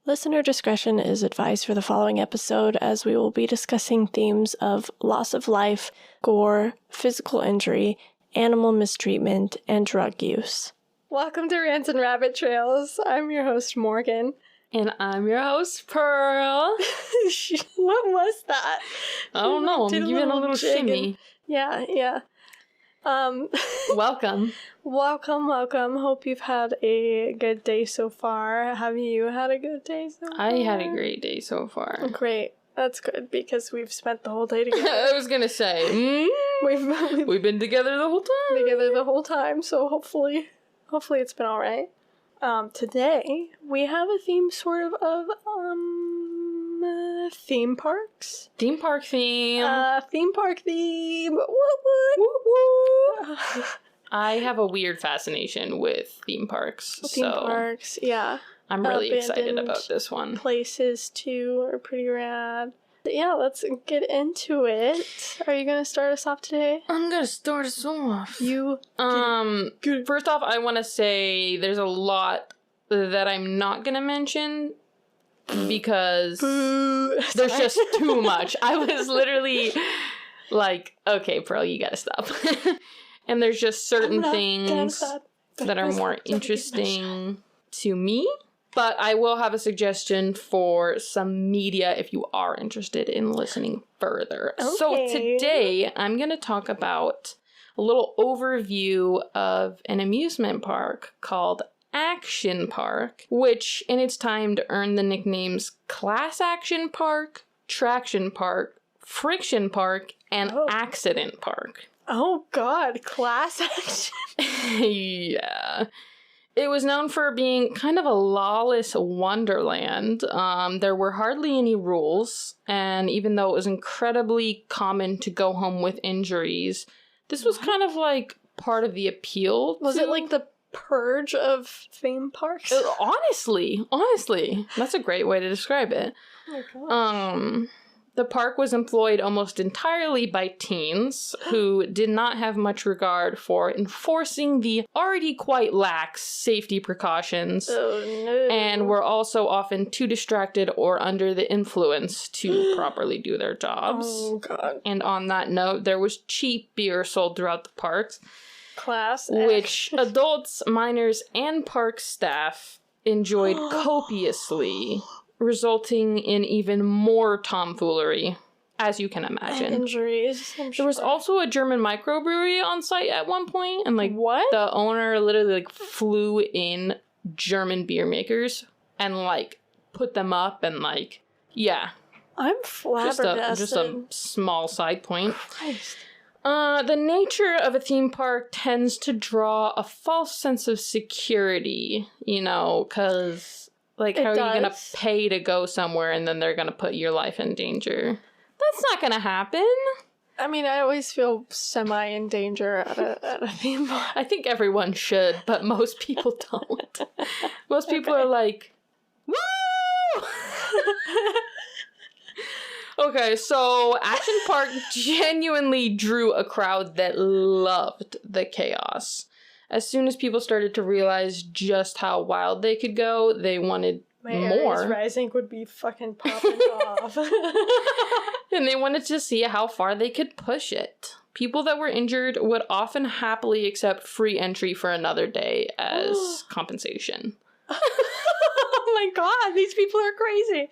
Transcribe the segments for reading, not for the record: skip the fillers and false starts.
Listener discretion is advised for the following episode, as we will be discussing themes of loss of life, gore, physical injury, animal mistreatment, and drug use. Welcome to Rants and Rabbit Trails. I'm your host, Morgan. And I'm your host, Pearl. What was that? I don't know. I'm giving a little shimmy. Yeah. Welcome. Welcome. Hope you've had a good day so far. Have you had a good day so far? I had a great day so far. Great. That's good, because we've spent the whole day together. I was gonna say, we've been together the whole time. So hopefully it's been alright. Today, we have a theme sort of theme parks. Theme park theme. Theme park theme. What? I have a weird fascination with theme parks. Theme parks, yeah. I'm really excited about this one. Places, too, are pretty rad. Yeah, let's get into it. Are you gonna start us off today? I'm gonna start us off. First off, I want to say there's a lot that I'm not gonna mention because there's just too much. I was literally like, okay, Pearl, you gotta stop. And there's just certain things that are more interesting to me. But I will have a suggestion for some media if you are interested in listening further. Okay. So today, I'm going to talk about a little overview of an amusement park called Action Park, which in its time earned the nicknames Class Action Park, Traction Park, Friction Park, and Accident Park. Oh god, Class Action? Yeah. It was known for being kind of a lawless wonderland. There were hardly any rules, and even though it was incredibly common to go home with injuries, this was kind of like part of the appeal. Was it like the purge of theme parks? Honestly, that's a great way to describe it. Oh my gosh. The park was employed almost entirely by teens who did not have much regard for enforcing the already quite lax safety precautions. Oh, no. And were also often too distracted or under the influence to properly do their jobs. Oh, God. And on that note, there was cheap beer sold throughout the parks. Class which adults, minors, and park staff enjoyed copiously, resulting in even more tomfoolery, as you can imagine. And injuries. There was also a German microbrewery on site at one point, and what? The owner literally flew in German beer makers and put them up and yeah. I'm flabbergasted. Just a small side point. Christ. The nature of a theme park tends to draw a false sense of security, because how are you going to pay to go somewhere and then they're going to put your life in danger? That's not going to happen. I mean, I always feel semi in danger at a theme park. I think everyone should, but most people don't. Most people are like, woo! Okay, so Action Park genuinely drew a crowd that loved the chaos. As soon as people started to realize just how wild they could go, they wanted more. Aries Rising would be fucking popping off. And they wanted to see how far they could push it. People that were injured would often happily accept free entry for another day as compensation. Oh my god, these people are crazy.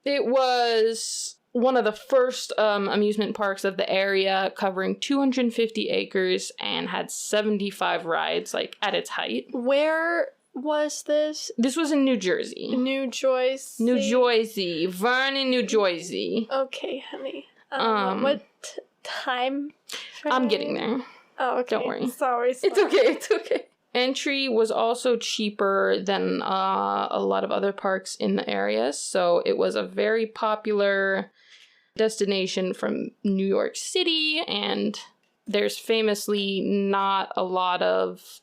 It was one of the first amusement parks of the area, covering 250 acres and had 75 rides, at its height. Where was this? This was in New Jersey. New Jersey? New Jersey. Vernon, New Jersey. Okay, honey. What time frame? I'm getting there. Oh, okay. Don't worry. Sorry. It's okay. Entry was also cheaper than a lot of other parks in the area, so it was a very popular destination from New York City, and there's famously not a lot of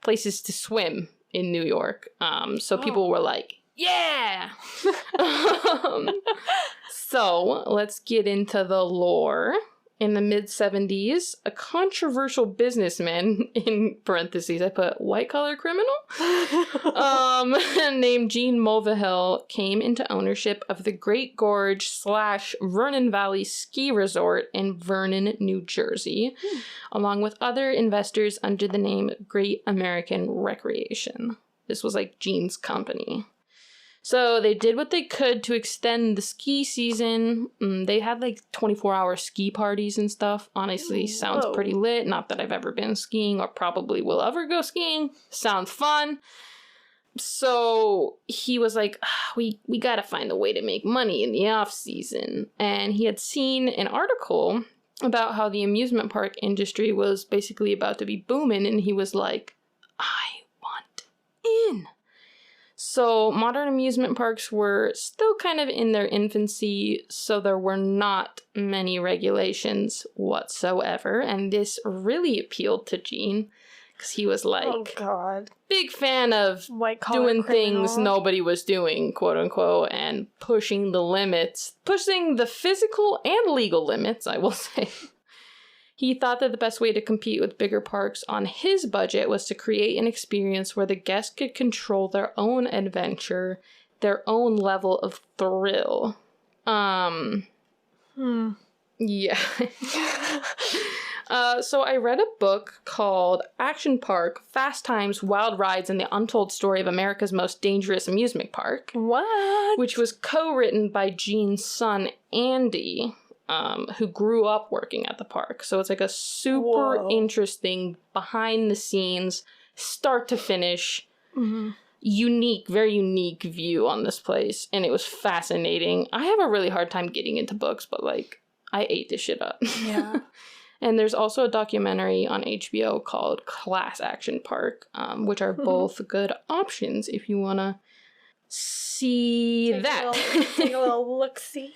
places to swim in New York, so people were like, yeah! So let's get into the lore In the mid-70s, a controversial businessman, in parentheses I put white-collar criminal, named Gene Mulvihill came into ownership of the Great Gorge / Vernon Valley Ski Resort in Vernon, New Jersey, along with other investors under the name Great American Recreation. This was like Gene's company. So they did what they could to extend the ski season. They had like 24-hour ski parties and stuff. Honestly, sounds pretty lit. Not that I've ever been skiing or probably will ever go skiing. Sounds fun. So he was like, we gotta find a way to make money in the off season. And he had seen an article about how the amusement park industry was basically about to be booming. And he was like, I want in. So modern amusement parks were still kind of in their infancy, so there were not many regulations whatsoever, and this really appealed to Gene, because he was like, oh God, big fan of doing things nobody was doing, quote unquote, and pushing the limits, pushing the physical and legal limits, I will say. He thought that the best way to compete with bigger parks on his budget was to create an experience where the guests could control their own adventure, their own level of thrill. Yeah. So I read a book called Action Park, Fast Times, Wild Rides, and the Untold Story of America's Most Dangerous Amusement Park. What? Which was co-written by Gene's son, Andy, who grew up working at the park. So it's like a super interesting, behind the scenes, start to finish, unique, very unique view on this place. And it was fascinating. I have a really hard time getting into books, but like, I ate this shit up. Yeah. And there's also a documentary on HBO called Class Action Park, which are both good options if you want to see Take a little look-see.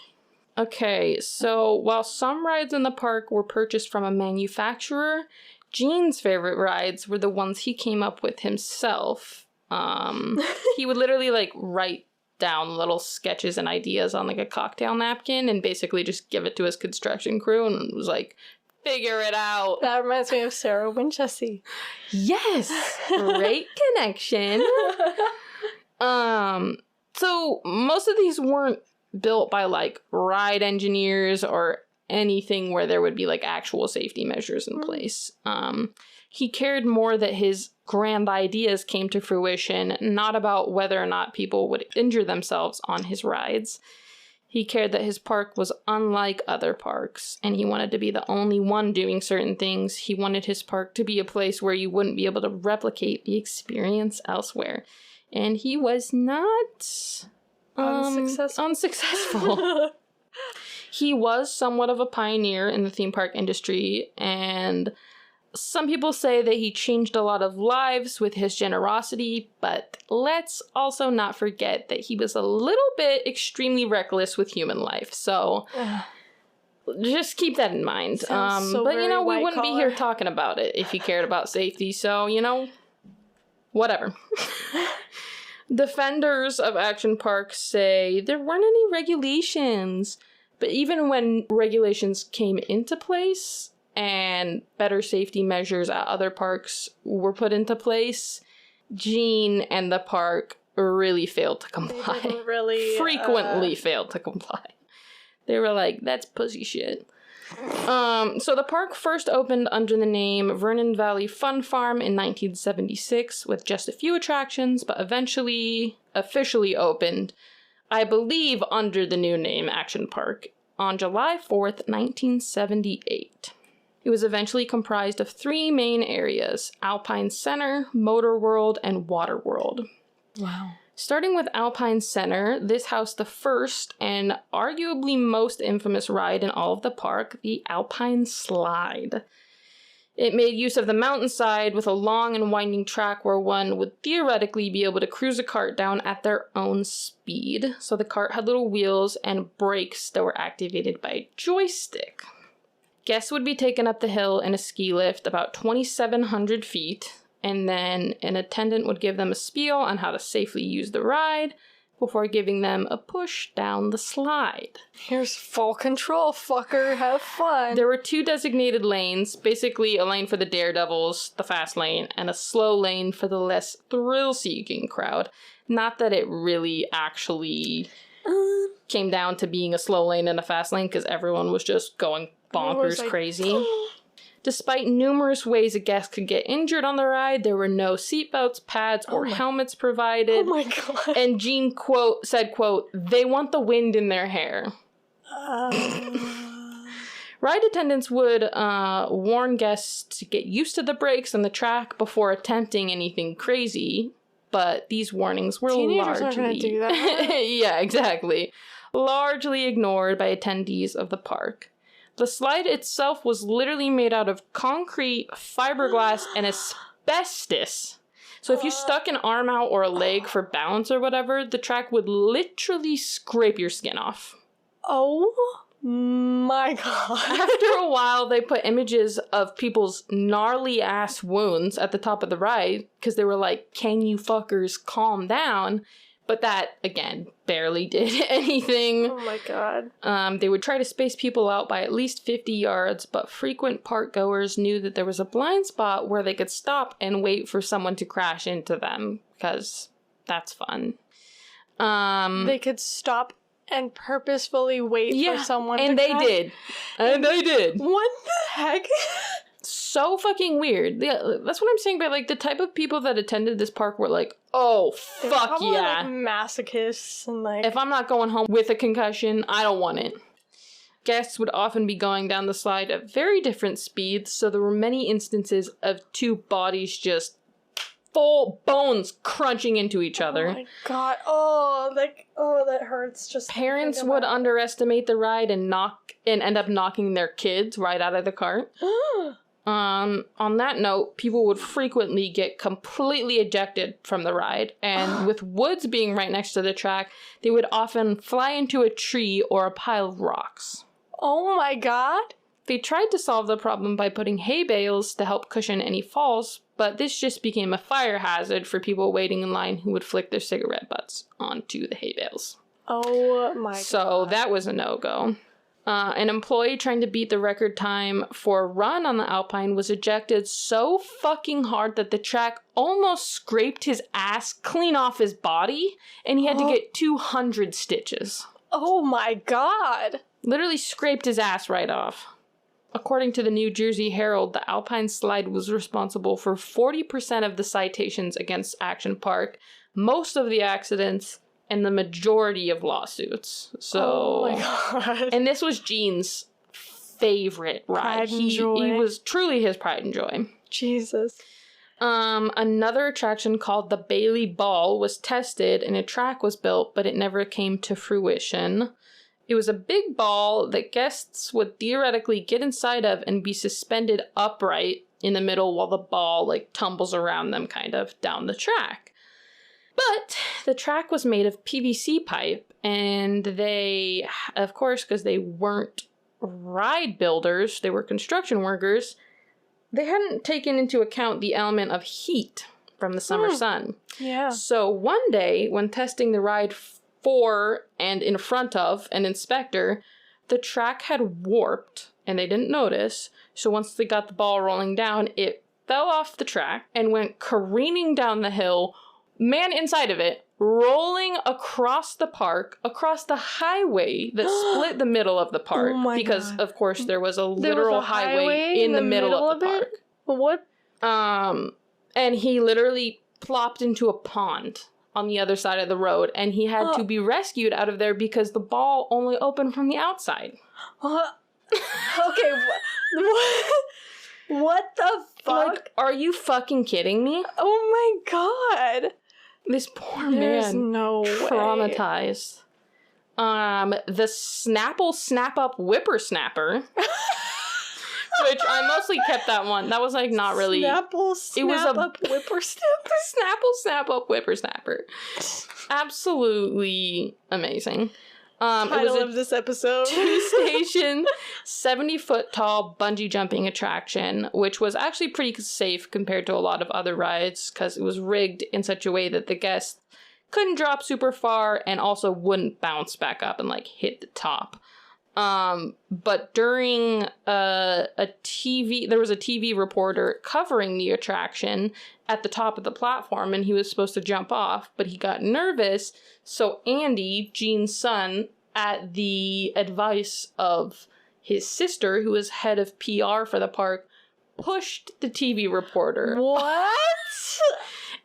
Okay, so while some rides in the park were purchased from a manufacturer, Gene's favorite rides were the ones he came up with himself. He would literally like write down little sketches and ideas on like a cocktail napkin and basically just give it to his construction crew and was like, figure it out. That reminds me of Sarah Winchester. Yes, great connection. So most of these weren't built by like ride engineers or anything where there would be like actual safety measures in place. He cared more that his grand ideas came to fruition, not about whether or not people would injure themselves on his rides. He cared that his park was unlike other parks, and he wanted to be the only one doing certain things. He wanted his park to be a place where you wouldn't be able to replicate the experience elsewhere. And he was not unsuccessful. He was somewhat of a pioneer in the theme park industry, and some people say that he changed a lot of lives with his generosity, but let's also not forget that he was a little bit extremely reckless with human life, so just keep that in mind. But you know, we wouldn't be here talking about it if he cared about safety, so you know, whatever. Defenders of Action Park say there weren't any regulations, but even when regulations came into place and better safety measures at other parks were put into place, Gene and the park really failed to comply. They didn't really frequently failed to comply. They were like, that's pussy shit. So the park first opened under the name Vernon Valley Fun Farm in 1976 with just a few attractions, but eventually officially opened, I believe, under the new name Action Park on July 4th, 1978. It was eventually comprised of 3 main areas: Alpine Center, Motor World, and Water World. Wow. Starting with Alpine Center, this housed the first and arguably most infamous ride in all of the park, the Alpine Slide. It made use of the mountainside with a long and winding track where one would theoretically be able to cruise a cart down at their own speed. So the cart had little wheels and brakes that were activated by a joystick. Guests would be taken up the hill in a ski lift about 2,700 feet, and then an attendant would give them a spiel on how to safely use the ride. before giving them a push down the slide. Here's full control, fucker. Have fun. There were 2 designated lanes, basically a lane for the daredevils, the fast lane, and a slow lane for the less thrill-seeking crowd. Not that it really actually came down to being a slow lane and a fast lane, because everyone was just going bonkers crazy. Despite numerous ways a guest could get injured on the ride, there were no seatbelts, pads, or helmets provided. Oh my god. And Jean said, "They want the wind in their hair." Ride attendants would warn guests to get used to the brakes and the track before attempting anything crazy, but these warnings were Teenagers aren't gonna do that. Yeah, exactly. Largely ignored by attendees of the park. The slide itself was literally made out of concrete, fiberglass, and asbestos. So if you stuck an arm out or a leg for balance or whatever, the track would literally scrape your skin off. Oh my god. After a while, they put images of people's gnarly ass wounds at the top of the ride because they were like, "Can you fuckers calm down?" But that, again, barely did anything. Oh my god. They would try to space people out by at least 50 yards, but frequent park goers knew that there was a blind spot where they could stop and wait for someone to crash into them, because that's fun. They could stop and purposefully wait for someone to they crash? did. And they did. What the heck? So fucking weird. Yeah, that's what I'm saying, but like the type of people that attended this park were like, "Oh, fuck yeah." Like masochists and like... If I'm not going home with a concussion, I don't want it. Guests would often be going down the slide at very different speeds, so there were many instances of 2 bodies just full bones crunching into each other. Oh my god. That hurts. Just parents would underestimate the ride and end up knocking their kids right out of the cart. On that note, people would frequently get completely ejected from the ride, and with woods being right next to the track, they would often fly into a tree or a pile of rocks. Oh my god. They tried to solve the problem by putting hay bales to help cushion any falls, but this just became a fire hazard for people waiting in line who would flick their cigarette butts onto the hay bales. Oh my god. So that was a no-go. An employee trying to beat the record time for a run on the Alpine was ejected so fucking hard that the track almost scraped his ass clean off his body, and he had to get 200 stitches. Oh my god. Literally scraped his ass right off. According to the New Jersey Herald, the Alpine slide was responsible for 40% of the citations against Action Park, most of the accidents, and the majority of lawsuits. So, oh my god. And this was Gene's favorite ride. Pride and joy. He was truly his pride and joy. Jesus. Another attraction called the Bailey Ball was tested and a track was built, but it never came to fruition. It was a big ball that guests would theoretically get inside of and be suspended upright in the middle while the ball like tumbles around them kind of down the track. But the track was made of PVC pipe, and they, of course, because they weren't ride builders, they were construction workers, they hadn't taken into account the element of heat from the summer sun. Yeah. So one day, when testing the ride for and in front of an inspector, the track had warped, and they didn't notice, so once they got the ball rolling down, it fell off the track and went careening down the hill, man inside of it, rolling across the park, across the highway that split the middle of the park. Because, of course, there was a literal highway in the middle of the park. What? And he literally plopped into a pond on the other side of the road, and he had to be rescued out of there because the ball only opened from the outside. Okay, what the fuck? Like, are you fucking kidding me? Oh my god. This poor There's man. no way. Traumatized. The Snapple Snap-Up Whippersnapper. Which I mostly kept that one. That was like not really. Snapple Snap-Up Whippersnapper. Snapple Snap-Up Whippersnapper. Absolutely amazing. Title of this episode. 2-station, 70-foot-tall bungee jumping attraction, which was actually pretty safe compared to a lot of other rides because it was rigged in such a way that the guests couldn't drop super far, and also wouldn't bounce back up and like hit the top. But during there was a TV reporter covering the attraction at the top of the platform, and he was supposed to jump off, but he got nervous. So Andy, Gene's son, at the advice of his sister, who was head of PR for the park, pushed the TV reporter. What?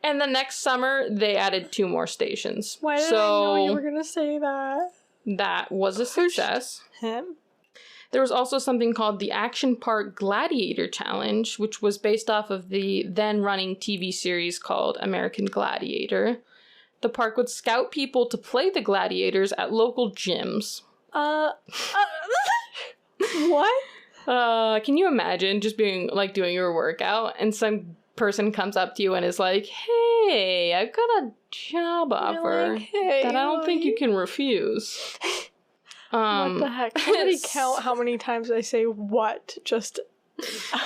And the next summer, they added 2 more stations. Why did I know you were going to say that? That was a success. Him? There was also something called the Action Park Gladiator Challenge, which was based off of the then-running TV series called American Gladiator. The park would scout people to play the gladiators at local gyms. What? Can you imagine just being, like, doing your workout, and some person comes up to you and is like, hey, I've got a job offer that I don't think you can refuse. What the heck? Somebody count how many times I say what, just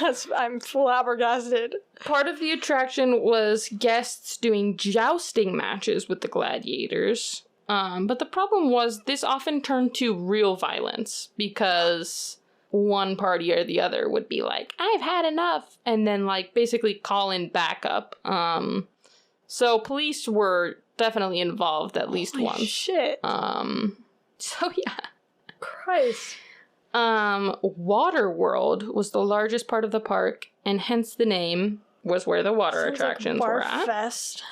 as I'm flabbergasted. Part of the attraction was guests doing jousting matches with the gladiators. But the problem was this often turned to real violence because one party or the other would be like, I've had enough, and then like basically call in backup. So police were definitely involved at least once. Shit. So yeah. Christ. Water World was the largest part of the park, and hence the name was where the water attractions were at. Fest.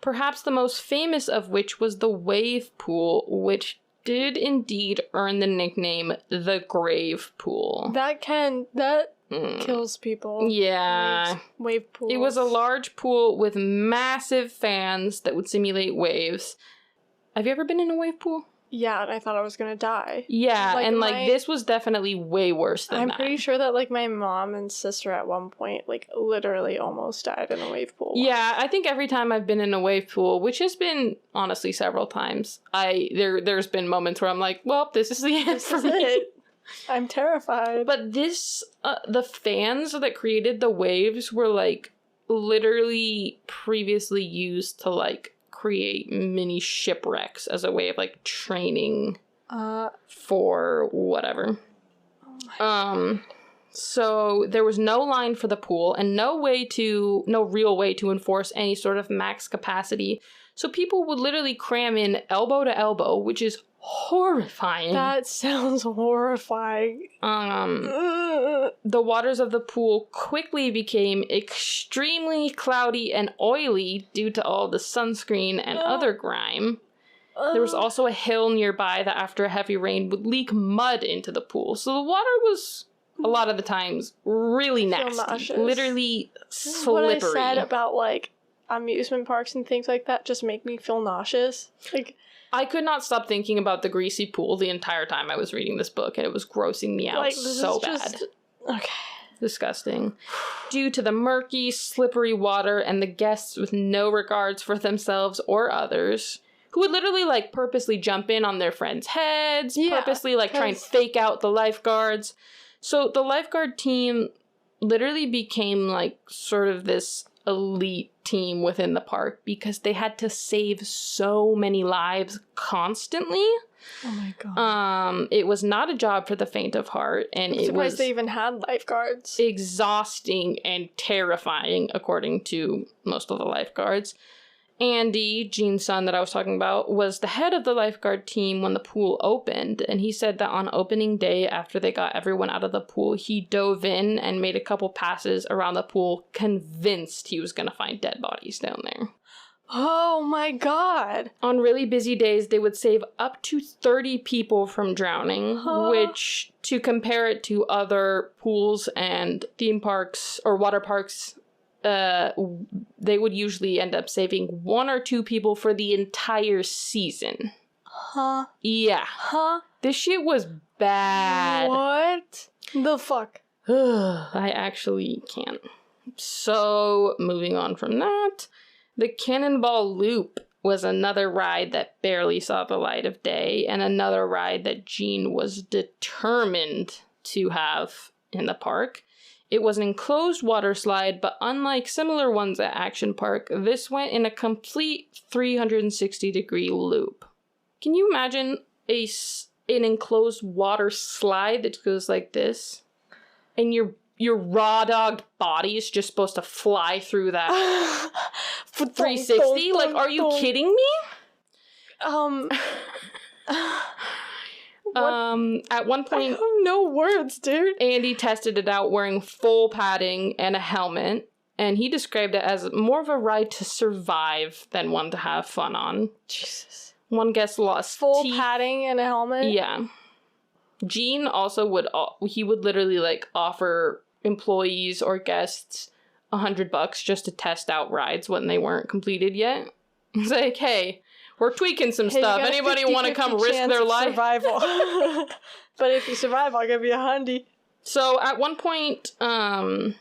Perhaps the most famous of which was the wave pool, which did indeed earn the nickname the Grave Pool. That kills people. Yeah. Wave pool. It was a large pool with massive fans that would simulate waves. Have you ever been in a wave pool? Yeah, and I thought I was gonna die. Yeah, like, and like this was definitely way worse than that. I'm pretty sure that like my mom and sister at one point like literally almost died in a wave pool. Yeah, I think every time I've been in a wave pool, which has been honestly several times, there's been moments where I'm like, well, this is the end for me. I'm terrified. But this the fans that created the waves were like literally previously used to like create mini shipwrecks as a way of like training for whatever. So there was no line for the pool and no real way to enforce any sort of max capacity. So people would literally cram in elbow to elbow, which is horrifying. That sounds horrifying. The waters of the pool quickly became extremely cloudy and oily due to all the sunscreen and other grime. There was also a hill nearby that after a heavy rain would leak mud into the pool. So the water was, a lot of the times, really nasty. Literally slippery. What I said about, like, amusement parks and things like that just make me feel nauseous. Like, I could not stop thinking about the greasy pool the entire time I was reading this book, and it was grossing me out like, so bad. Okay. Disgusting. Due to the murky, slippery water and the guests with no regards for themselves or others, who would literally, like, purposely jump in on their friends' heads, purposely, like, try and fake out the lifeguards. So the lifeguard team literally became, like, sort of this elite team within the park because they had to save so many lives constantly. Oh my god. It was not a job for the faint of heart, and I'm surprised they even had lifeguards. Exhausting and terrifying, according to most of the lifeguards. Andy, Gene's son that I was talking about, was the head of the lifeguard team when the pool opened, and he said that on opening day, after they got everyone out of the pool, he dove in and made a couple passes around the pool, convinced he was going to find dead bodies down there. Oh my god! On really busy days, they would save up to 30 people from drowning, which, to compare it to other pools and theme parks or water parks, they would usually end up saving 1 or 2 people for the entire season. Huh? Yeah. Huh? This shit was bad. What the fuck? I actually can't. So, moving on from that, the Cannonball Loop was another ride that barely saw the light of day, and another ride that Gene was determined to have in the park. It was an enclosed water slide, but unlike similar ones at Action Park, this went in a complete 360-degree loop. Can you imagine an enclosed water slide that goes like this? And your raw-dogged body is just supposed to fly through that 360? Like, are you kidding me? At one point, I have no words, dude. Andy tested it out wearing full padding and a helmet, and he described it as more of a ride to survive than one to have fun on. Jesus. One guest lost full teeth. padding and a helmet? Yeah. Gene also would literally, like, offer employees or guests $100 just to test out rides when they weren't completed yet. He's like, hey, we're tweaking some stuff. Anybody want to come risk their life? Survival. But if you survive, I'll give you $100. So at one point, a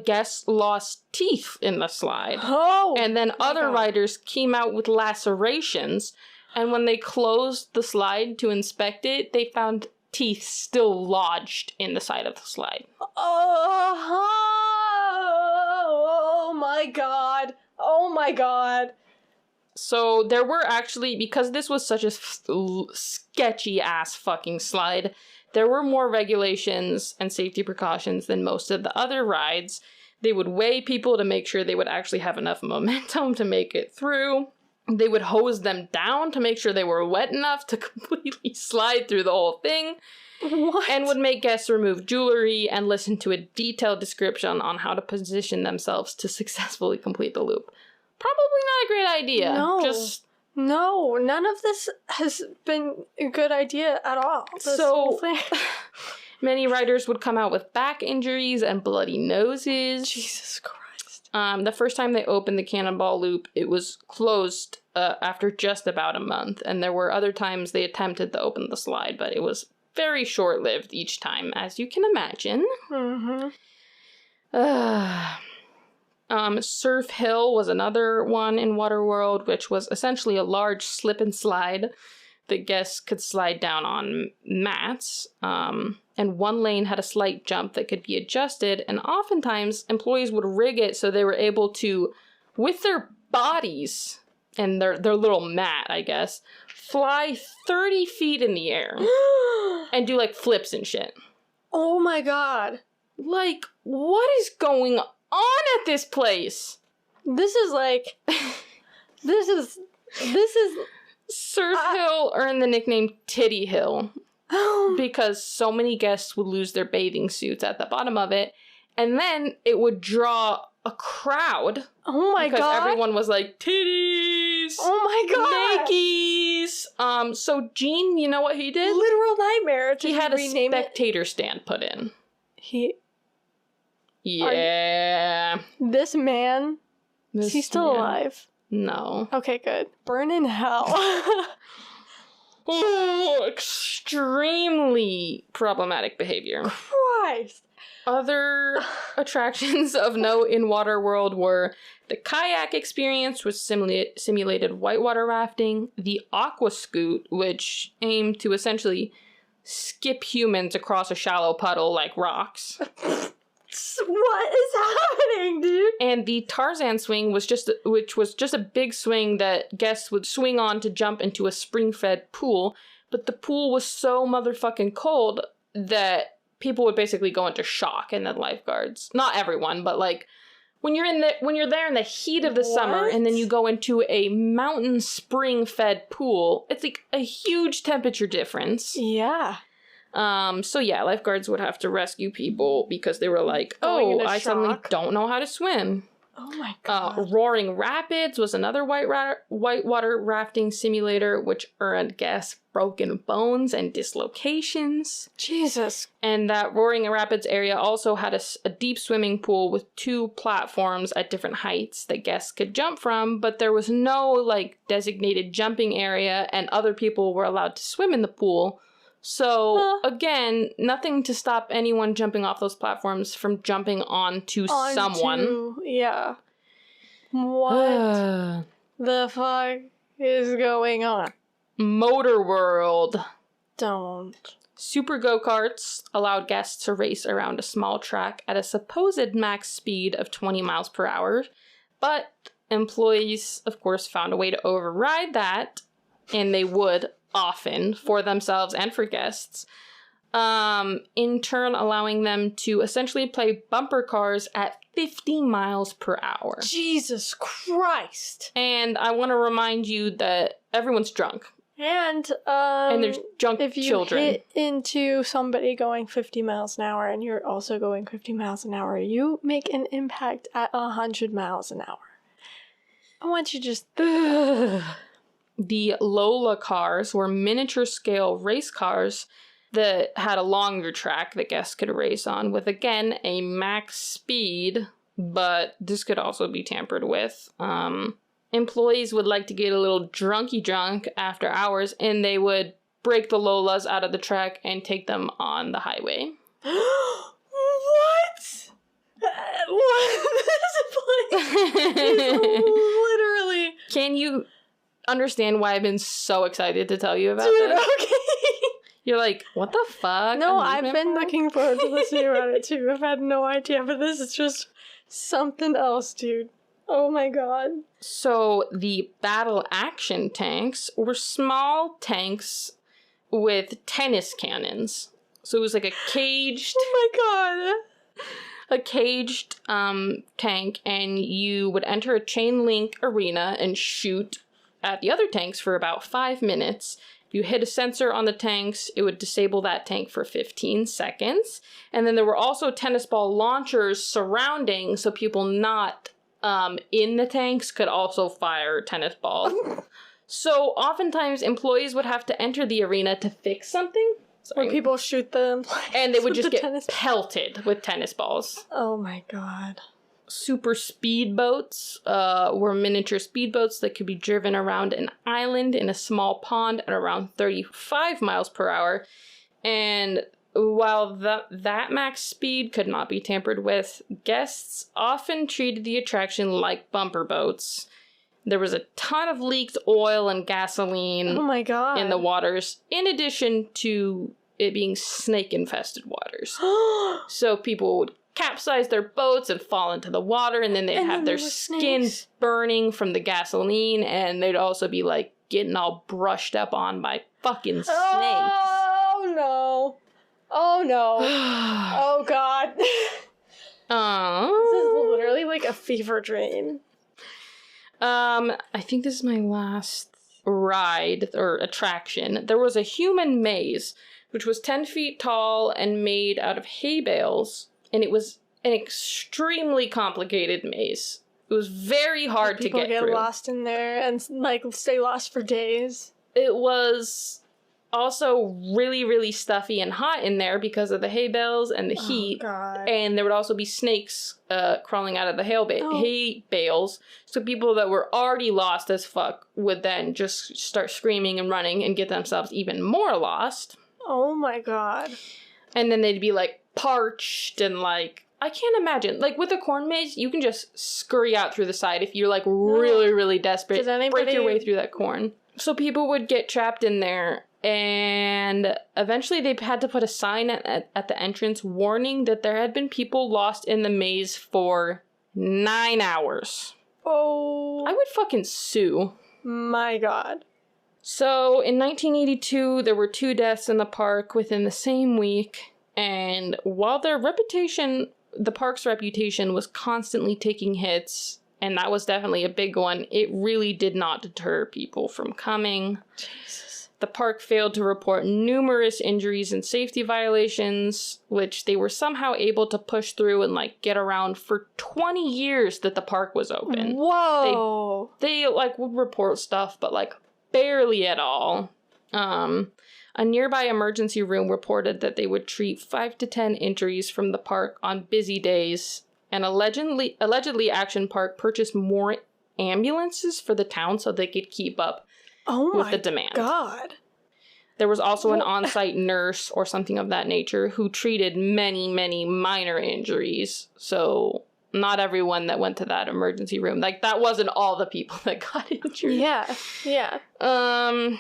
guest lost teeth in the slide. Oh! And then other riders came out with lacerations. And when they closed the slide to inspect it, they found teeth still lodged in the side of the slide. Oh my god. Oh my god. So there were actually, because this was such a sketchy ass fucking slide, there were more regulations and safety precautions than most of the other rides. They would weigh people to make sure they would actually have enough momentum to make it through. They would hose them down to make sure they were wet enough to completely slide through the whole thing. What? And would make guests remove jewelry and listen to a detailed description on how to position themselves to successfully complete the loop. Probably not a great idea. No, none of this has been a good idea at all. This whole thing. Many riders would come out with back injuries and bloody noses. Jesus Christ. The first time they opened the Cannonball Loop, it was closed after just about a month, and there were other times they attempted to open the slide, but it was very short-lived each time, as you can imagine. Mm-hmm. Surf Hill was another one in Waterworld, which was essentially a large slip and slide that guests could slide down on mats. And one lane had a slight jump that could be adjusted, and oftentimes employees would rig it so they were able to, with their bodies and their little mat, I guess, fly 30 feet in the air and do like flips and shit. Oh my god. Like, what is going on at this place? This is like, this is Surf Hill earned the nickname Titty Hill because so many guests would lose their bathing suits at the bottom of it, and then it would draw a crowd. Oh my god. Because everyone was like, titties! Oh my god! Nakies! So Gene, you know what he did? Literal nightmare. He had a spectator stand put in. Yeah. This man? Is he still alive? No. Okay, good. Burn in hell. Oh, extremely problematic behavior. Christ. Other attractions of note in Waterworld were the kayak experience, which simulated whitewater rafting, the aqua scoot, which aimed to essentially skip humans across a shallow puddle like rocks. What is happening, dude? And the Tarzan swing which was just a big swing that guests would swing on to jump into a spring-fed pool, but the pool was so motherfucking cold that people would basically go into shock, and then lifeguards, not everyone, but like when you're there in the heat of the summer and then you go into a mountain spring-fed pool, it's like a huge temperature difference. Yeah. So yeah, lifeguards would have to rescue people because they were like, oh, I suddenly don't know how to swim. Oh my god. Roaring Rapids was another whitewater rafting simulator, which earned guests broken bones and dislocations. Jesus. And that Roaring Rapids area also had a deep swimming pool with 2 platforms at different heights that guests could jump from, but there was no like designated jumping area, and other people were allowed to swim in the pool. So, again, nothing to stop anyone jumping off those platforms from jumping onto someone. Yeah. What the fuck is going on? Motor World. Don't. Super go-karts allowed guests to race around a small track at a supposed max speed of 20 miles per hour, but employees, of course, found a way to override that, and they would often, for themselves and for guests, in turn allowing them to essentially play bumper cars at 50 miles per hour. Jesus Christ! And I want to remind you that everyone's drunk. And there's drunk if you children. hit into somebody going 50 miles an hour and you're also going 50 miles an hour, you make an impact at 100 miles an hour. I want you to just... The Lola cars were miniature scale race cars that had a longer track that guests could race on with, again, a max speed, but this could also be tampered with. Employees would like to get a little drunky drunk after hours, and they would break the Lolas out of the track and take them on the highway. What? What? This place is literally... Can you understand why I've been so excited to tell you about Dude, this? okay. You're like, what the fuck? No, I've been looking forward to listening about it too. I've had no idea, but this is just something else, dude. Oh my god. So the battle action tanks were small tanks with tennis cannons. So it was like a caged... Oh my god. A caged tank, and you would enter a chain link arena and shoot at the other tanks for about 5 minutes. If you hit a sensor on the tanks, it would disable that tank for 15 seconds. And then there were also tennis ball launchers surrounding, so people not in the tanks could also fire tennis balls. So oftentimes employees would have to enter the arena to fix something. Or people shoot them. And they would just get pelted with tennis balls. Oh my god. Super speedboats were miniature speedboats that could be driven around an island in a small pond at around 35 miles per hour. And while that max speed could not be tampered with, guests often treated the attraction like bumper boats. There was a ton of leaked oil and gasoline oh my god. in the waters, in addition to it being snake-infested waters. So people would capsize their boats and fall into the water, and then they'd have their skin burning from the gasoline, and they'd also be, like, getting all brushed up on by fucking snakes. Oh no. Oh no. Oh god. This is literally like a fever dream. I think this is my last ride or attraction. There was a human maze, which was 10 feet tall and made out of hay bales, and it was an extremely complicated maze. It was very hard to get through. People get lost in there and, like, stay lost for days. It was also really, really stuffy and hot in there because of the hay bales and the heat. God. And there would also be snakes crawling out of the hay bales. So people that were already lost as fuck would then just start screaming and running and get themselves even more lost. Oh my god. And then they'd be, like, parched and, like... I can't imagine. Like, with a corn maze, you can just scurry out through the side if you're, like, really, really desperate. Break your way through that corn. So people would get trapped in there, and eventually they had to put a sign at the entrance warning that there had been people lost in the maze for 9 hours. Oh. I would fucking sue. My god. So, in 1982, there were 2 deaths in the park within the same week, and while the park's reputation was constantly taking hits, and that was definitely a big one, it really did not deter people from coming. Jesus. The park failed to report numerous injuries and safety violations, which they were somehow able to push through and, like, get around for 20 years that the park was open. Whoa! They like, would report stuff, but, like, barely at all. A nearby emergency room reported that they would treat 5 to 10 injuries from the park on busy days, and allegedly Action Park purchased more ambulances for the town so they could keep up with the demand. God. There was also an on-site nurse or something of that nature who treated many, many minor injuries, so not everyone that went to that emergency room. Like, that wasn't all the people that got injured. Yeah. That's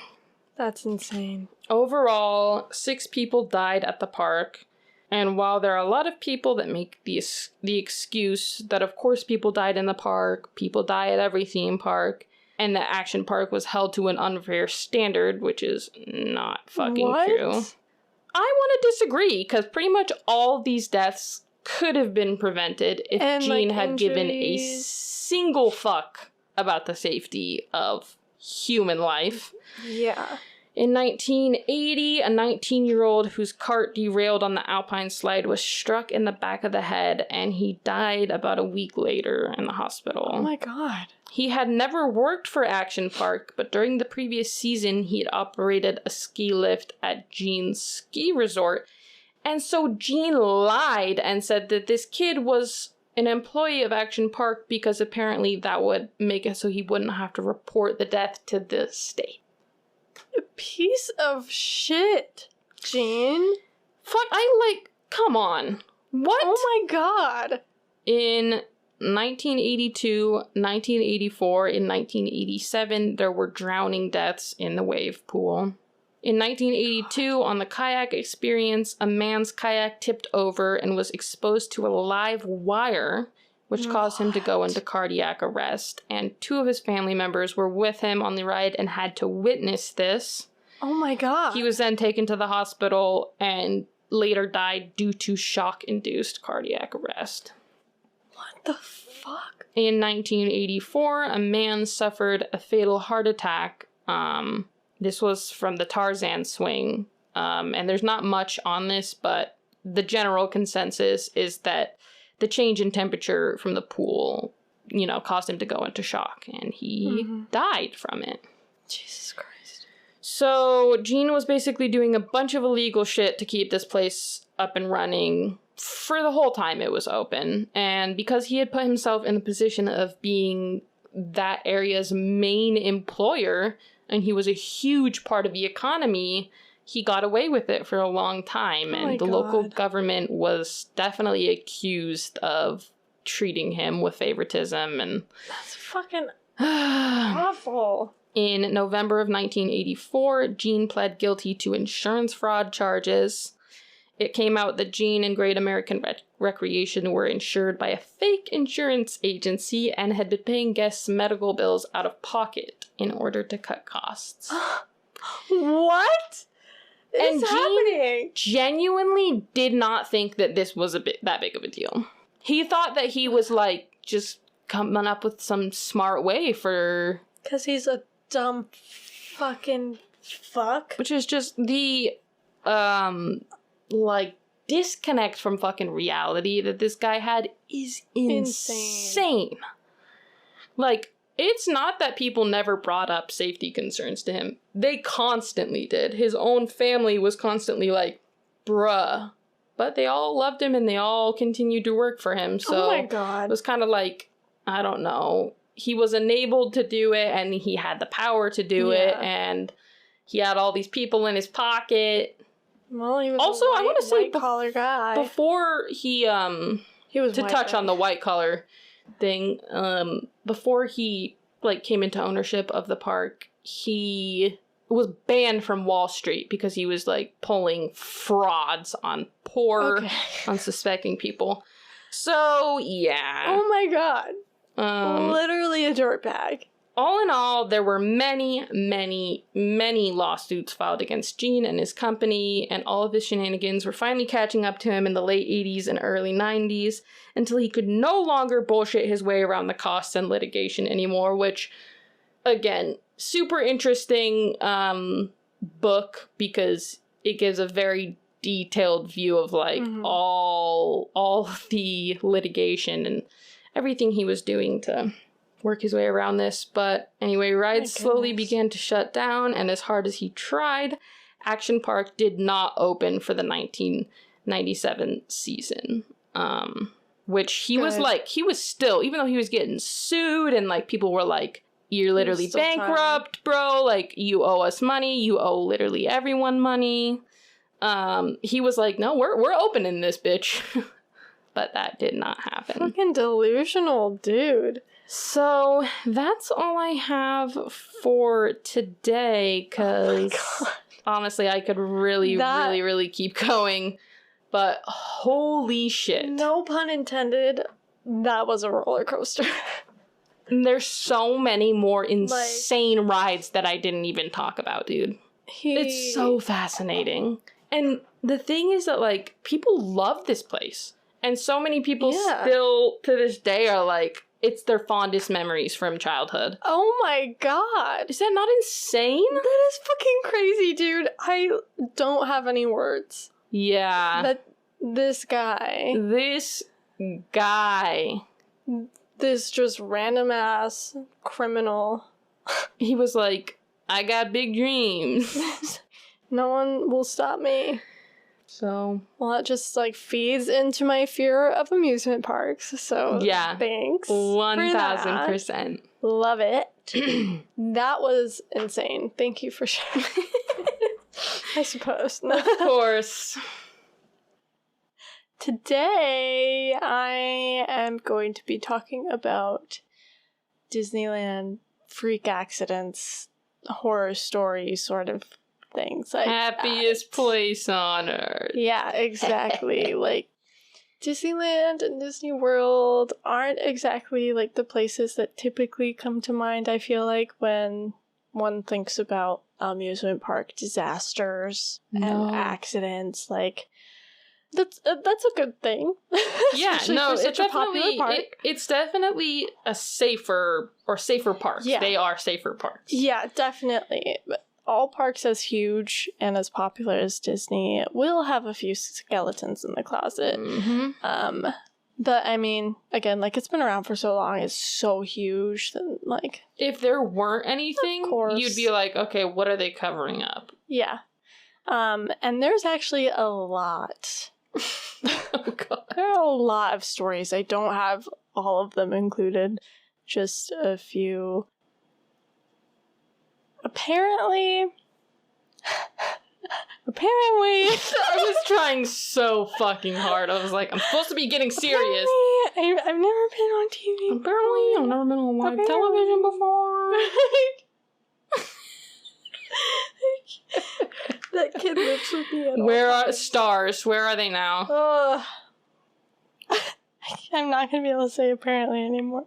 That's insane. Overall, 6 people died at the park. And while there are a lot of people that make the excuse that, of course, people died in the park, people die at every theme park, and that Action Park was held to an unfair standard, which is not fucking true. I want to disagree, because pretty much all these deaths could have been prevented if Gene had given a single fuck about the safety of human life. Yeah. In 1980, a 19-year-old whose cart derailed on the Alpine slide was struck in the back of the head, and he died about a week later in the hospital. Oh my god. He had never worked for Action Park, but during the previous season, he had operated a ski lift at Gene's ski resort. And so Gene lied and said that this kid was an employee of Action Park because apparently that would make it so he wouldn't have to report the death to the state. A piece of shit, Gene. Fuck, come on. What? Oh my god. In 1982, 1984, and 1987, there were drowning deaths in the wave pool. In 1982, on the kayak experience, a man's kayak tipped over and was exposed to a live wire, which caused him to go into cardiac arrest. And 2 of his family members were with him on the ride and had to witness this. Oh my god. He was then taken to the hospital and later died due to shock-induced cardiac arrest. What the fuck? In 1984, a man suffered a fatal heart attack. This was from the Tarzan swing. And there's not much on this, but the general consensus is that the change in temperature from the pool, caused him to go into shock, and he died from it. Jesus Christ. So Gene was basically doing a bunch of illegal shit to keep this place up and running for the whole time it was open. And because he had put himself in the position of being that area's main employer, and he was a huge part of the economy, he got away with it for a long time. And the local government was definitely accused of treating him with favoritism. And that's fucking awful. In November of 1984, Gene pled guilty to insurance fraud charges. It came out that Gene and Great American Recreation were insured by a fake insurance agency and had been paying guests medical bills out of pocket in order to cut costs. What? And It's happening. Genuinely did not think that this was that big of a deal. He thought that he was just coming up with some smart way for... Because he's a dumb fucking fuck. Which is just the, disconnect from fucking reality that this guy had is insane. It's not that people never brought up safety concerns to him. They constantly did. His own family was constantly like, bruh. But they all loved him and they all continued to work for him. So oh my god. It was kind of I don't know. He was enabled to do it and he had the power to do it. And he had all these people in his pocket. Well, he was also, I want to say collar guy. Before he was to touch on the white collar thing, before he came into ownership of the park, he was banned from Wall Street because he was pulling frauds on poor, unsuspecting people. So yeah. Oh my god. Literally a dirtbag. All in all, there were many, many, many lawsuits filed against Gene and his company, and all of his shenanigans were finally catching up to him in the late 80s and early 90s, until he could no longer bullshit his way around the costs and litigation anymore, which, again, super interesting book, because it gives a very detailed view of, all the litigation and everything he was doing to work his way around this. But anyway, rides slowly began to shut down, and as hard as he tried, Action Park did not open for the 1997 season. Which he was still, even though he was getting sued and people were like, you're literally bankrupt, bro, you owe us money, you owe literally everyone money. He was like, no, we're opening this bitch. But that did not happen. Fucking delusional dude. So that's all I have for today, because honestly, I could really keep going. But holy shit. No pun intended, that was a roller coaster. There's so many more insane rides that I didn't even talk about, dude. It's so fascinating. And the thing is that, like, people love this place. And so many people still, to this day, are like, it's their fondest memories from childhood. Oh my god. Is that not insane? That is fucking crazy, dude. I don't have any words. Yeah. This guy. This just random ass criminal. He was like, I got big dreams. No one will stop me. So, well, that just, like, feeds into my fear of amusement parks. So, yeah. Thanks. 1000%. Love it. That was insane. Thank you for sharing. I suppose. Of course. Today, I am going to be talking about Disneyland freak accidents, horror story sort of things. Like happiest place on earth. Yeah, exactly. Like, Disneyland and Disney World aren't exactly, like, the places that typically come to mind, I feel like, when one thinks about amusement park disasters and accidents. Like, that's a good thing. Yeah, no, it's definitely it's definitely a safer parks. Yeah. They are safer parks. Yeah, definitely. But all parks as huge and as popular as Disney will have a few skeletons in the closet. Mm-hmm. But I mean, again, like, it's been around for so long, it's so huge that, like, if there weren't anything, you'd be like, okay, what are they covering up? Yeah. And there's actually a lot. Oh god. There are a lot of stories. I don't have all of them included, just a few. Apparently, I was trying so fucking hard. I was like, I'm supposed to be getting serious. I've never been on TV. Apparently, I've never been on live television before. That kid lives with me at Where are stars? Where are they now? I'm not gonna be able to say apparently anymore.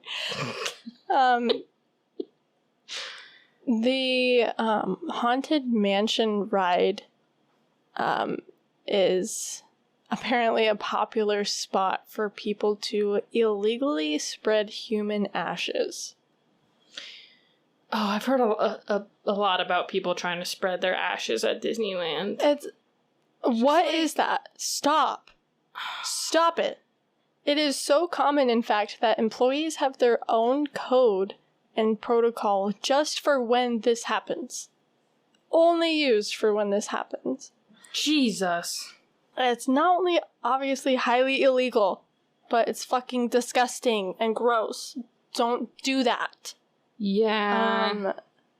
The Haunted Mansion ride is apparently a popular spot for people to illegally spread human ashes. Oh, I've heard a lot about people trying to spread their ashes at Disneyland. What is that? Stop it. It is so common, in fact, that employees have their own code and protocol just for when this happens. Only used for when this happens. Jesus. It's not only obviously highly illegal, but it's fucking disgusting and gross. Don't do that. Yeah.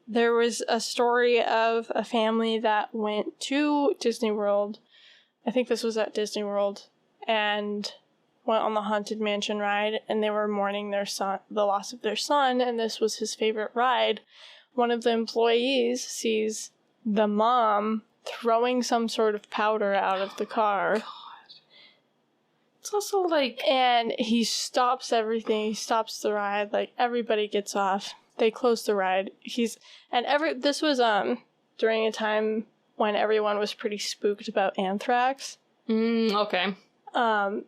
There was a story of a family that went to Disney World. I think this was at Disney World, and went on the Haunted Mansion ride, and they were mourning the loss of their son, and this was his favorite ride. One of the employees sees the mom throwing some sort of powder out of the car. God. It's also like... And he stops everything. He stops the ride. Like, everybody gets off. They close the ride. This was during a time when everyone was pretty spooked about anthrax. Okay. And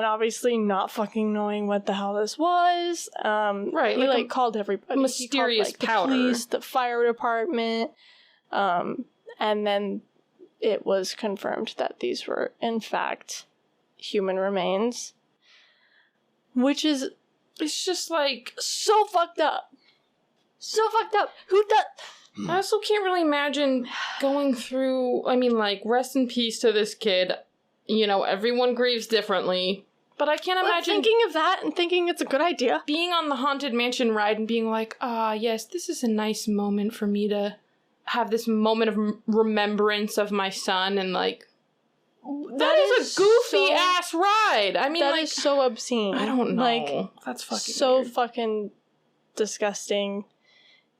obviously not fucking knowing what the hell this was. Right. He called everybody. Mysterious powder. The police, the fire department. And then it was confirmed that these were, in fact, human remains. Which is... It's just like... so fucked up. So fucked up. Who does... I also can't really imagine going through... I mean, like, rest in peace to this kid. You know, everyone grieves differently. But I can't imagine... thinking of that and thinking it's a good idea. Being on the Haunted Mansion ride and being like, yes, this is a nice moment for me to have this moment of remembrance of my son, and, like... That is a goofy-ass ride! I mean, that is so obscene. I don't know. Like, that's fucking so weird. Fucking disgusting.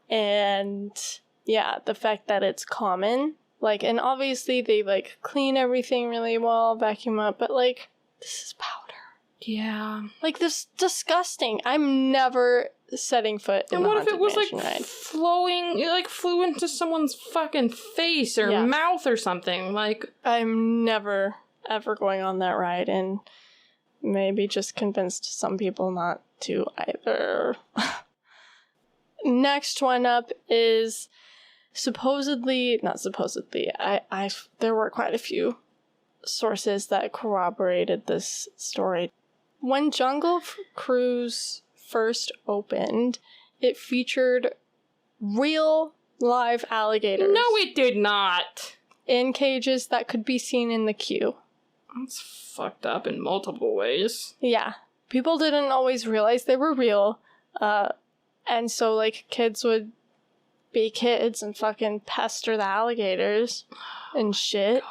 And yeah, the fact that it's common. Like, and obviously they, like, clean everything really well, vacuum up, but, like, this is powder. Yeah. Like, this is disgusting. I'm never setting foot in the Haunted Mansion ride. Flowing, it, like, flew into someone's fucking face or mouth or something, like... I'm never, ever going on that ride, and maybe just convinced some people not to either. Next one up is not supposedly, there were quite a few sources that corroborated this story. When Jungle Cruise first opened, it featured real live alligators. No, it did not. In cages that could be seen in the queue. That's fucked up in multiple ways. Yeah. People didn't always realize they were real. And so, like, kids would be kids and fucking pester the alligators and shit.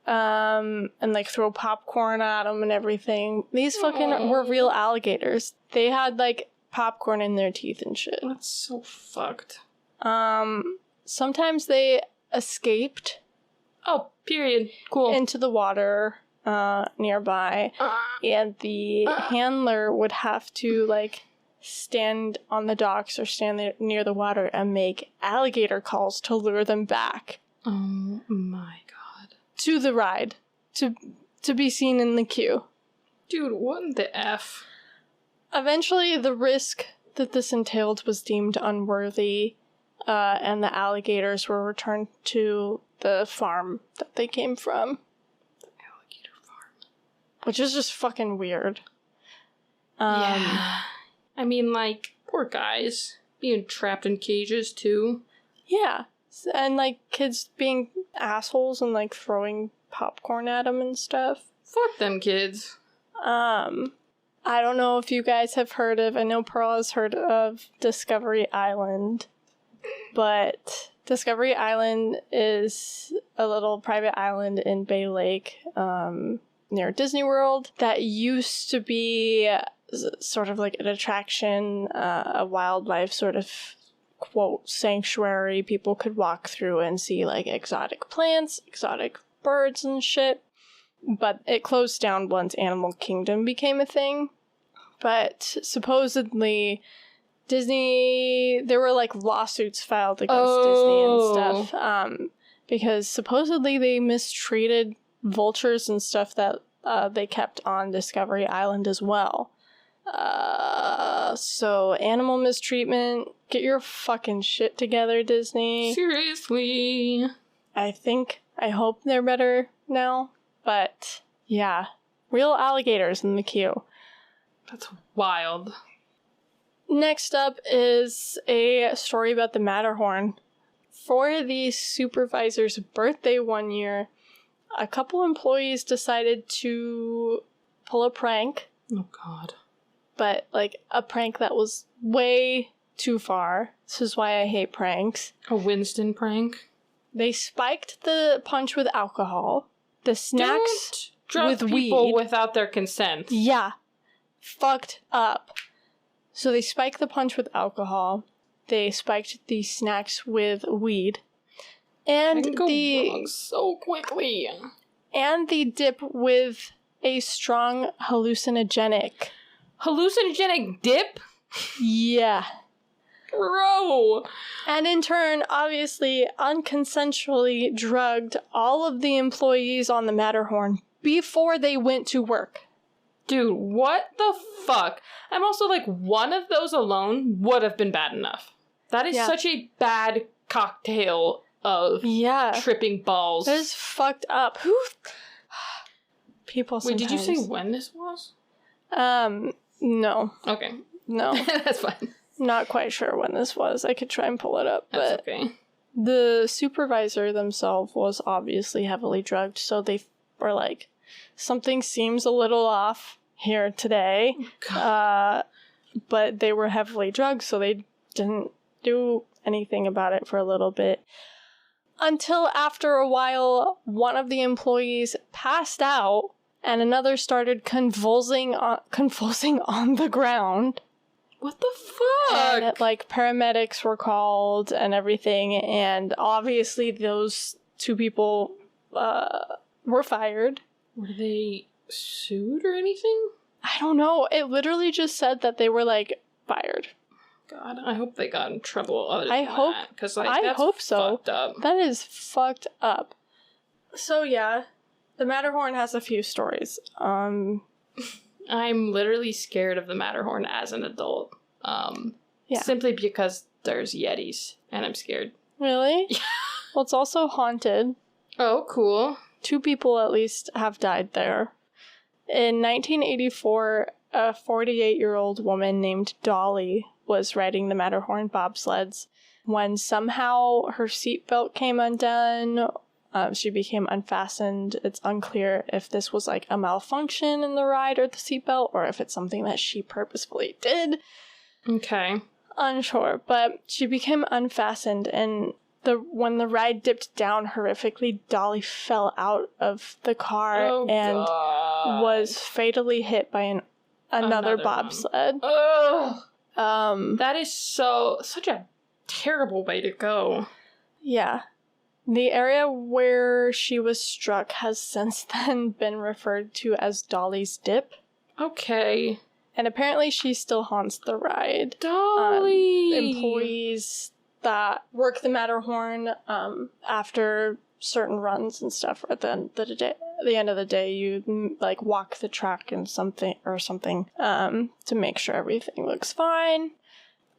And, like, throw popcorn at them and everything. These fucking were real alligators. They had, like, popcorn in their teeth and shit. That's so fucked. Sometimes they escaped. Oh, period. Cool. Into the water nearby. And the handler would have to, like, stand on the docks or stand there near the water and make alligator calls to lure them back. Oh my god. To the ride. To be seen in the queue. Dude, what the F? Eventually, the risk that this entailed was deemed unworthy, and the alligators were returned to the farm that they came from. The alligator farm. Which is just fucking weird. Yeah. I mean, like, poor guys. Being trapped in cages, too. Yeah. And, like, kids being assholes and, like, throwing popcorn at them and stuff. Fuck them kids. I don't know if you guys have heard of, I know Pearl has heard of Discovery Island, but Discovery Island is a little private island in Bay Lake, near Disneyworld, that used to be sort of like an attraction, a wildlife sort of, quote, sanctuary people could walk through and see, like, exotic plants, exotic birds and shit. But it closed down once Animal Kingdom became a thing. But supposedly, there were, like, lawsuits filed against Disney and stuff. Because supposedly they mistreated vultures and stuff that they kept on Discovery Island as well. So animal mistreatment, get your fucking shit together, Disney. Seriously. I hope they're better now. But, yeah. Real alligators in the queue. That's wild. Next up is a story about the Matterhorn. For the supervisor's birthday one year, a couple employees decided to pull a prank. Oh, God. But, like, a prank that was way too far. This is why I hate pranks. A Winston prank? They spiked the punch with alcohol. The snacks Don't drug people weed. Without their consent. Yeah. Fucked up. So they spiked the punch with alcohol. They spiked the snacks with weed. And I can go wrong so quickly. And the dip with a strong hallucinogenic. Hallucinogenic dip? Yeah. Bro! And in turn, obviously, unconsensually drugged all of the employees on the Matterhorn before they went to work. Dude, what the fuck? I'm also like, one of those alone would have been bad enough. That is such a bad cocktail of tripping balls. That is fucked up. Who? People sometimes. Wait, did you say when this was? No. Okay. No. That's fine. Not quite sure when this was. I could try and pull it up, That's but okay. The supervisor themselves was obviously heavily drugged, so they were like, something seems a little off here today. But they were heavily drugged, so they didn't do anything about it for a little bit. Until after a while, one of the employees passed out, and another started convulsing on the ground. What the fuck? And, like, paramedics were called and everything, and obviously those two people were fired. Were they sued or anything? I don't know. It literally just said that they were, like, fired. God, I hope they got in trouble. I hope so. Fucked up. That is fucked up. So yeah, the Matterhorn has a few stories. I'm literally scared of the Matterhorn as an adult. Simply because there's Yetis, and I'm scared. Really? Well, it's also haunted. Oh, cool. 2 people at least have died there. In 1984, a 48-year-old woman named Dolly was riding the Matterhorn bobsleds when somehow her seatbelt came undone. She became unfastened. It's unclear if this was like a malfunction in the ride or the seatbelt, or if it's something that she purposefully did. Okay. Unsure, but she became unfastened, and when the ride dipped down horrifically, Dolly fell out of the car and was fatally hit by another bobsled. Oh. That is such a terrible way to go. Yeah. The area where she was struck has since then been referred to as Dolly's Dip. Okay. And apparently she still haunts the ride. Dolly! Employees that work the Matterhorn after certain runs and stuff, at the end of the day, you like walk the track and something to make sure everything looks fine.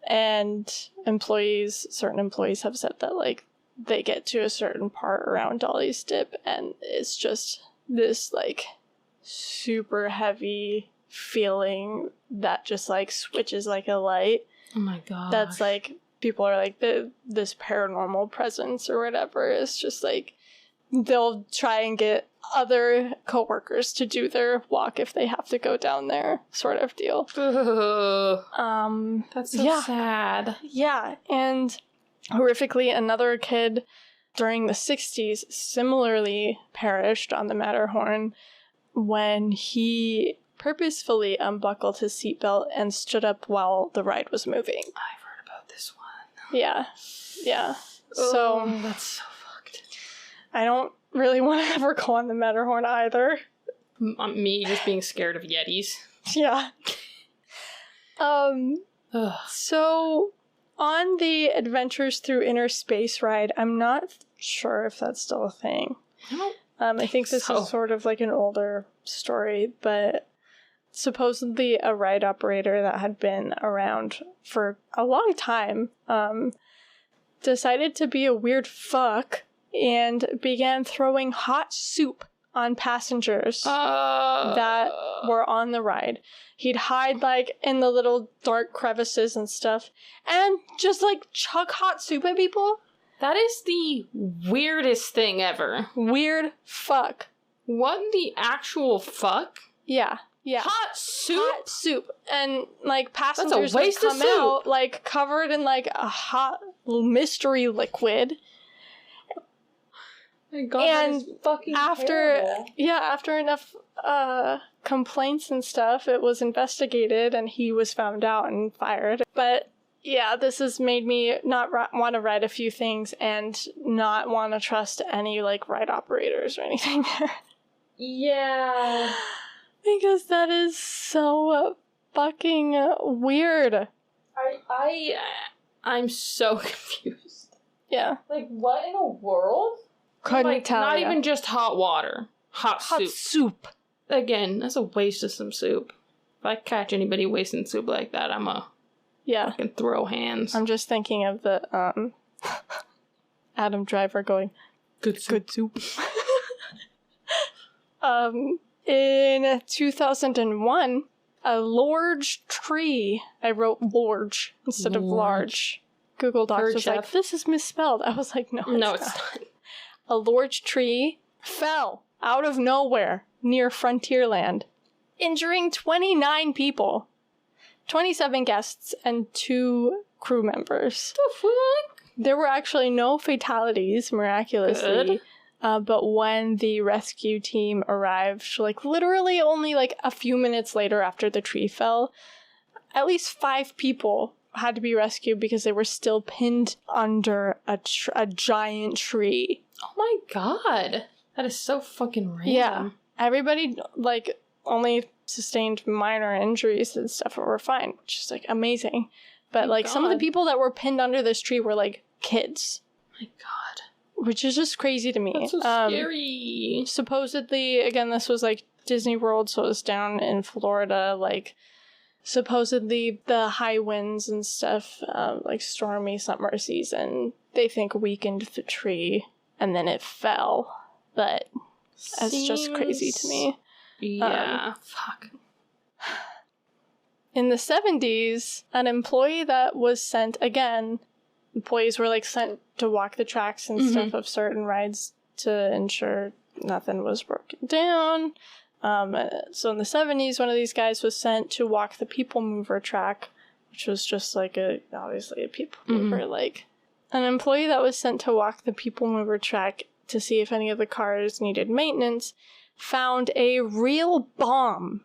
And certain employees have said that like they get to a certain part around Dolly's Dip and it's just this like super heavy feeling that just like switches like a light. Oh my god. That's like, people are like, this paranormal presence or whatever is just like, they'll try and get other coworkers to do their walk if they have to go down there, sort of deal. That's so sad. Yeah, and horrifically, another kid during the 60s similarly perished on the Matterhorn when he purposefully unbuckled his seatbelt and stood up while the ride was moving. I've heard about this one. Yeah. So that's so fucked. I don't really want to ever go on the Matterhorn either. Me just being scared of Yetis. Yeah. So on the Adventures Through Inner Space ride, I'm not sure if that's still a thing. I think this is sort of like an older story, but supposedly a ride operator that had been around for a long time decided to be a weird fuck and began throwing hot soup on passengers that were on the ride. He'd hide like in the little dark crevices and stuff and just like chuck hot soup at people. That is the weirdest thing ever. Weird fuck. What the actual fuck? Yeah. Hot soup? Hot soup. And like passengers would come out like covered in like a hot mystery liquid. My God, and that is fucking terrible. terrible. After enough complaints and stuff, it was investigated and he was found out and fired. But yeah, this has made me not want to ride a few things and not want to trust any like ride operators or anything. Yeah. Because that is so fucking weird. I'm so confused. Yeah. Like, what in the world? Couldn't tell not ya. even just hot water. Hot soup. Again, that's a waste of some soup. If I catch anybody wasting soup like that, I'm a fucking throw hands. I'm just thinking of the Adam Driver going, good soup. In 2001, a large tree, I wrote large instead of large. Google Docs was like, this is misspelled. I was like, no, it's not. A large tree fell out of nowhere near Frontierland, injuring 29 people, 27 guests, and 2 crew members. The fuck? There were actually no fatalities, miraculously. Good. But when the rescue team arrived, like literally only like a few minutes later after the tree fell, at least 5 people had to be rescued because they were still pinned under a giant tree. Oh my god. That is so fucking random. Yeah. Everybody, like, only sustained minor injuries and stuff were fine, which is, like, amazing. But, like, some of the people that were pinned under this tree were, like, kids. My god. Which is just crazy to me. That's so scary. Supposedly, again, this was, like, Disney World, so it was down in Florida, like... Supposedly, the high winds and stuff, like stormy summer season, they think weakened the tree, and then it fell. But it's just crazy to me. Yeah, fuck. In the 70s, an employee that was sent, again, employees were, like, sent to walk the tracks and stuff of certain rides to ensure nothing was broken down. So in the 70s, one of these guys was sent to walk the People Mover track, which was just like obviously a People Mover. Like, an employee that was sent to walk the People Mover track to see if any of the cars needed maintenance found a real bomb.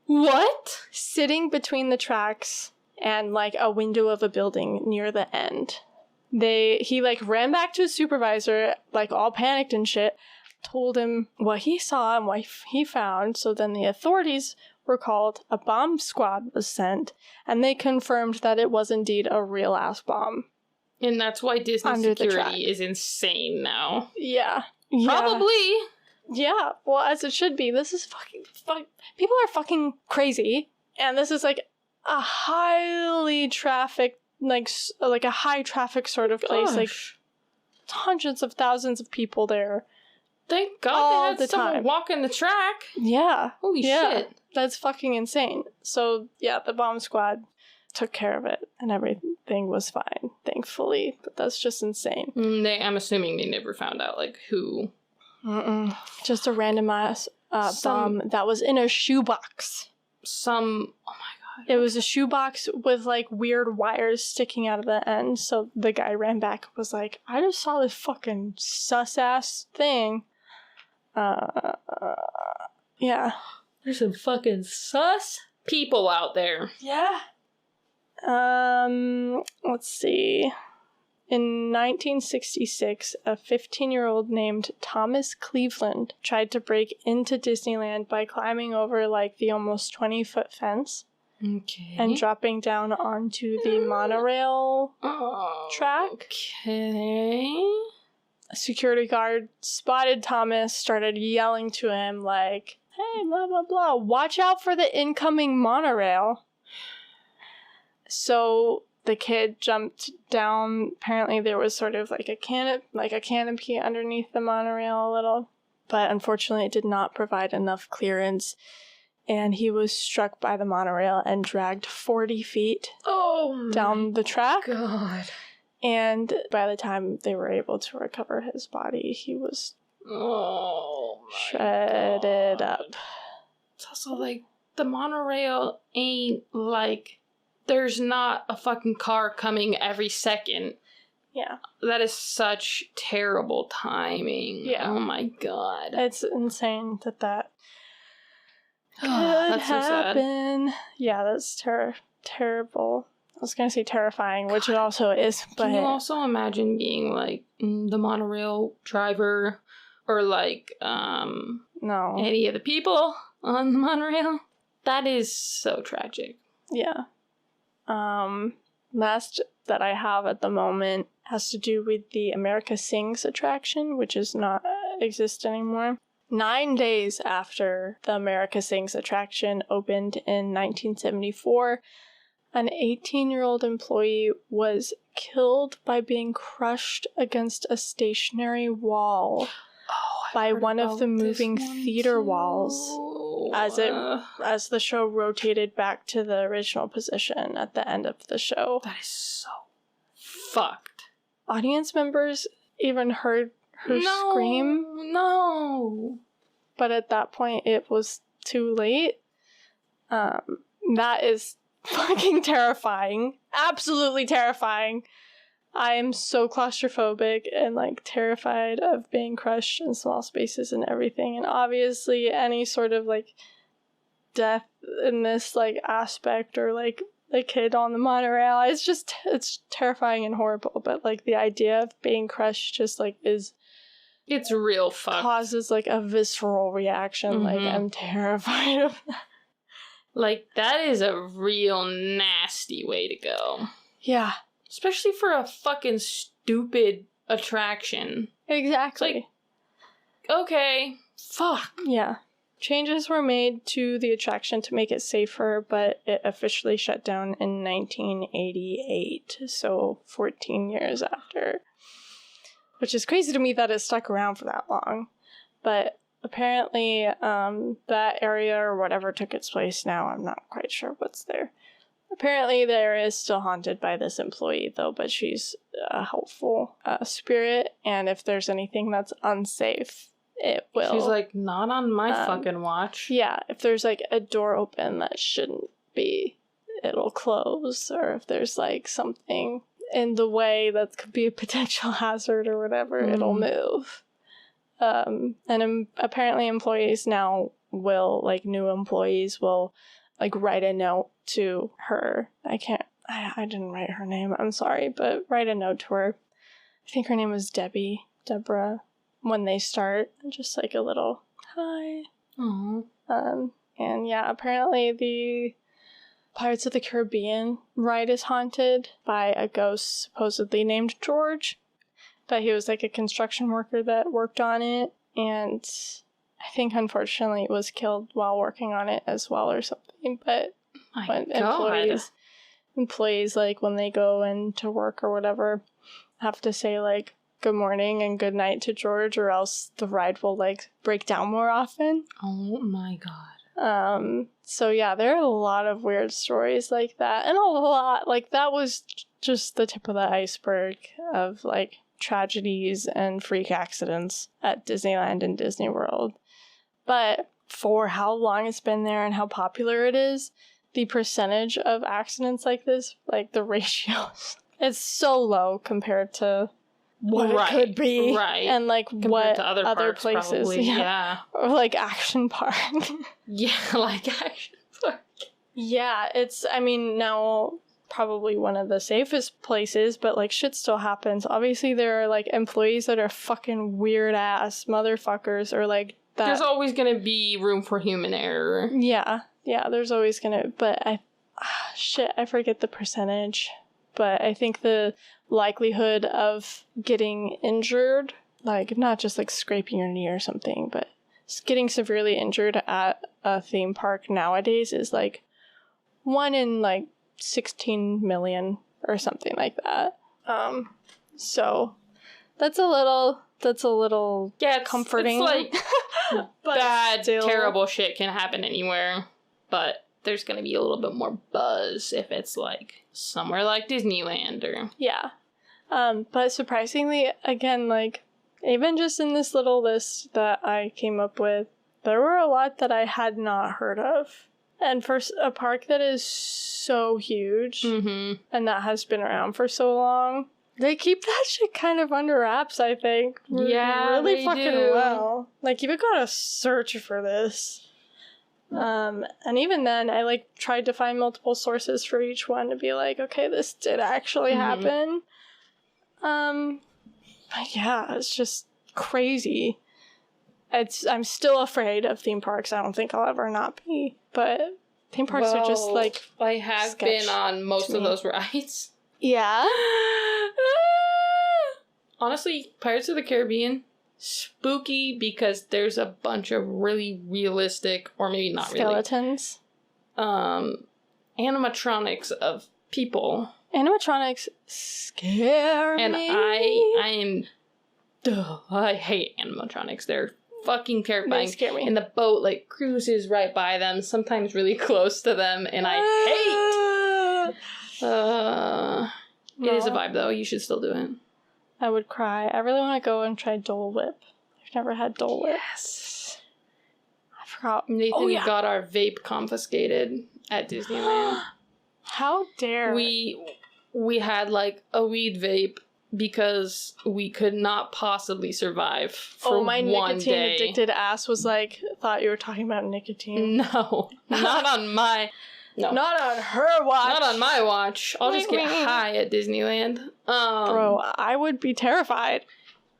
What? Sitting between the tracks and, like, a window of a building near the end. He, like, ran back to his supervisor, like, all panicked and shit, told him what he saw and what he found. So then the authorities were called, a bomb squad was sent, and they confirmed that it was indeed a real-ass bomb. And that's why Disney Under security is insane now. Yeah. Probably. Yeah, well, as it should be. This is fucking... People are fucking crazy, and this is, like, a highly trafficked, like a high-traffic sort of place. Gosh. Like, hundreds of thousands of people there. Thank God all they had the someone time. walking the track. Yeah. Holy shit. That's fucking insane. So, yeah, the bomb squad took care of it, and everything was fine, thankfully. But that's just insane. I'm assuming they never found out, like, who. Just a random ass bomb that was in a shoebox. Oh my god. It was a shoebox with, like, weird wires sticking out of the end. So the guy ran back and was like, I just saw this fucking sus-ass thing. Yeah. There's some fucking sus people out there. Yeah. Let's see. In 1966, a 15-year-old named Thomas Cleveland tried to break into Disneyland by climbing over, like, the almost 20-foot fence. Okay. And dropping down onto the monorail track. Okay. A security guard spotted Thomas, started yelling to him, like, hey, blah, blah, blah, watch out for the incoming monorail. So the kid jumped down. Apparently there was sort of like a canopy underneath the monorail a little, but unfortunately it did not provide enough clearance, and he was struck by the monorail and dragged 40 feet down the track. God. And by the time they were able to recover his body, he was shredded up. It's also like, the monorail ain't like, there's not a fucking car coming every second. Yeah. That is such terrible timing. Yeah. Oh my god. It's insane that could that's happen. So sad. Yeah, that's terrible. I was gonna say terrifying, which it also is, but... Can you also imagine being, like, the monorail driver, or, like, no. any of the people on the monorail? That is so tragic. Yeah. Last that I have at the moment has to do with the America Sings attraction, which is not exist anymore. 9 days after the America Sings attraction opened in 1974, an 18-year-old employee was killed by being crushed against a stationary wall by one of the moving theater walls as the show rotated back to the original position at the end of the show. That is so fucked. Audience members even heard her scream. No. But at that point, it was too late. That is fucking terrifying. Absolutely terrifying. I am so claustrophobic and, like, terrified of being crushed in small spaces and everything. And obviously, any sort of, like, death in this, like, aspect, or, like, the kid on the monorail. It's terrifying and horrible, but, like, the idea of being crushed just, like, it's real fucked. Causes, like, a visceral reaction. Mm-hmm. Like, I'm terrified of that. Like, that is a real nasty way to go. Yeah. Especially for a fucking stupid attraction. Exactly. It's like, okay, fuck. Yeah. Changes were made to the attraction to make it safer, but it officially shut down in 1988, so 14 years after. Which is crazy to me that it stuck around for that long. But apparently, that area or whatever took its place now, I'm not quite sure what's there. Apparently, the area is still haunted by this employee, though, but she's a helpful spirit, and if there's anything that's unsafe, it will. She's like, not on my fucking watch. Yeah, if there's, like, a door open that shouldn't be, it'll close, or if there's, like, something in the way that could be a potential hazard or whatever, it'll move. And apparently employees now will, like, new employees will, like, write a note to her. I I didn't write her name, I'm sorry, but write a note to her. I think her name was Deborah, when they start. Just, like, a little, hi. Aww. And yeah, apparently the Pirates of the Caribbean ride is haunted by a ghost supposedly named George. But he was, like, a construction worker that worked on it, and I think, unfortunately, was killed while working on it as well or something. But when employees, like, when they go into work or whatever, have to say, like, good morning and good night to George, or else the ride will, like, break down more often. Oh my god. So yeah, there are a lot of weird stories like that, and a lot, like, that was just the tip of the iceberg of, like, tragedies and freak accidents at Disneyland and Disneyworld. But for how long it's been there and how popular it is, the percentage of accidents like this, like, the ratios, it's so low compared to what it could be. Right. And, like, compared what to other parks, places. Probably. Yeah. Or, like, Action Park. Yeah, like Action Park. Yeah, it's, I mean, now probably one of the safest places, but, like, shit still happens. Obviously, there are, like, employees that are fucking weird-ass motherfuckers, or, like, that. There's always gonna be room for human error. Yeah, there's always gonna, but I forget the percentage. But I think the likelihood of getting injured, like, not just, like, scraping your knee or something, but getting severely injured at a theme park nowadays is, like, 1 in, like, 16 million or something like that. So that's a little comforting. It's like bad, terrible shit can happen anywhere, but there's gonna be a little bit more buzz if it's, like, somewhere like Disneyland or... Yeah. But surprisingly, again, like, even just in this little list that I came up with, there were a lot that I had not heard of. And for a park that is so huge, and that has been around for so long, they keep that shit kind of under wraps, I think. Yeah, really they fucking do. well. Like, you've gotta search for this. And even then, I, like, tried to find multiple sources for each one to be like, okay, this did actually happen. But yeah, it's just crazy. I'm still afraid of theme parks. I don't think I'll ever not be. But theme parks are just, like, I have been on most of those rides. Yeah? Honestly, Pirates of the Caribbean, spooky because there's a bunch of really realistic, or maybe not skeletons. Animatronics of people. Animatronics scare me. And I hate animatronics. They're fucking terrifying. They scare me. And the boat, like, cruises right by them, sometimes really close to them, and I hate. It is a vibe, though. You should still do it. I would cry. I really want to go and try Dole Whip. I've never had Dole Whip. Yes. I forgot. Nathan got our vape confiscated at Disneyland. How dare we had, like, a weed vape because we could not possibly survive for my one nicotine day. addicted ass was like, thought you were talking about nicotine. No, not on my... No. Not on her watch. Not on my watch. I'll just get high at Disneyland. Bro, I would be terrified.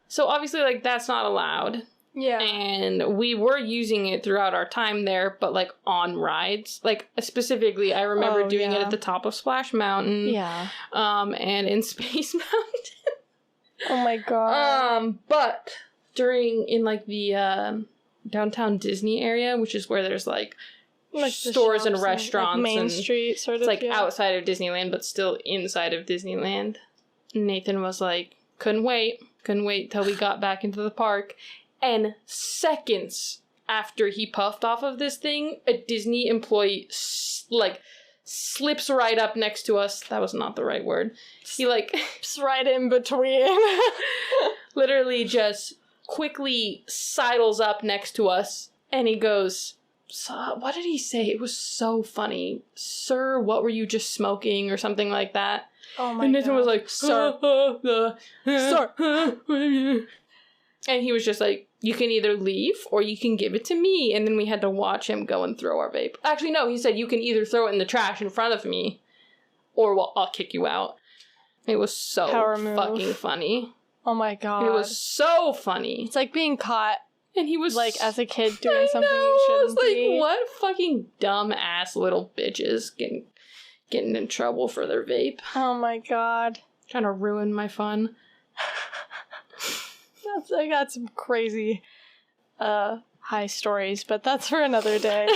So obviously, like, that's not allowed. Yeah. And we were using it throughout our time there, but, like, on rides. Like, specifically, I remember doing it at the top of Splash Mountain. Yeah. And in Space Mountain. Oh my god. But in, like, the downtown Disney area, which is where there's, like stores and restaurants. Like Main and Street, sort of. It's, like, outside of Disneyland, but still inside of Disneyland. Nathan was like, couldn't wait till we got back into the park. And seconds after he puffed off of this thing, a Disney employee, slips right up next to us. That was not the right word. He, Slips right in between. literally just quickly sidles up next to us, and he goes, what did he say? It was so funny. Sir, what were you just smoking? Or something like that. Oh my god. And Nathan was like, sir. Sir. And he was just like, you can either leave or you can give it to me. And then we had to watch him go and throw our vape. Actually, no, he said, you can either throw it in the trash in front of me or I'll kick you out. It was so fucking funny. Oh my god. It was so funny. It's like being caught. And he was like as a kid doing something you shouldn't be. I was like, what fucking dumb ass little bitches getting in trouble for their vape. Oh my god. Trying to ruin my fun. I got some crazy high stories, but that's for another day.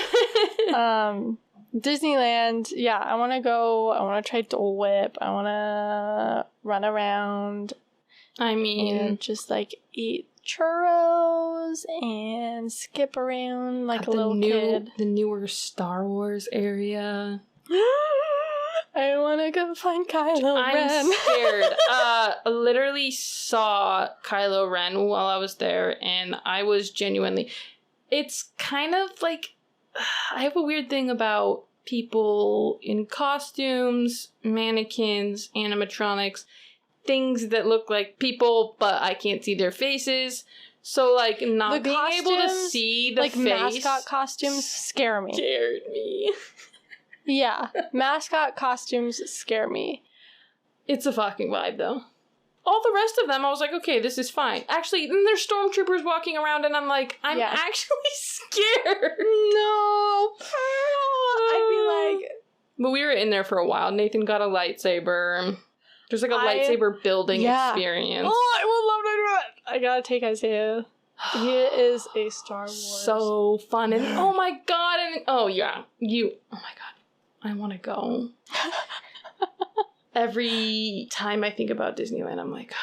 Disneyland, yeah, I want to go. I want to try Dole Whip. I want to run around. I mean, and just like eat churros and skip around like a little kid. The newer Star Wars area. I want to go find Kylo Ren. I'm scared. I literally saw Kylo Ren while I was there, and I was genuinely... It's kind of like... I have a weird thing about people in costumes, mannequins, animatronics, things that look like people, but I can't see their faces. So, like, not being able to see the face... Like, mascot costumes scare me. Scared me. Yeah, mascot costumes scare me. It's a fucking vibe, though. All the rest of them, I was like, okay, this is fine. Actually, then there's stormtroopers walking around, and I'm like, I'm actually scared. No. I'd be like... But we were in there for a while. Nathan got a lightsaber. There's like a lightsaber building experience. Oh, I would love to do it. I gotta take Isaiah. He is a Star Wars. So fun. And oh my god. And oh yeah. Oh my god. I want to go. Every time I think about Disneyland, I'm like,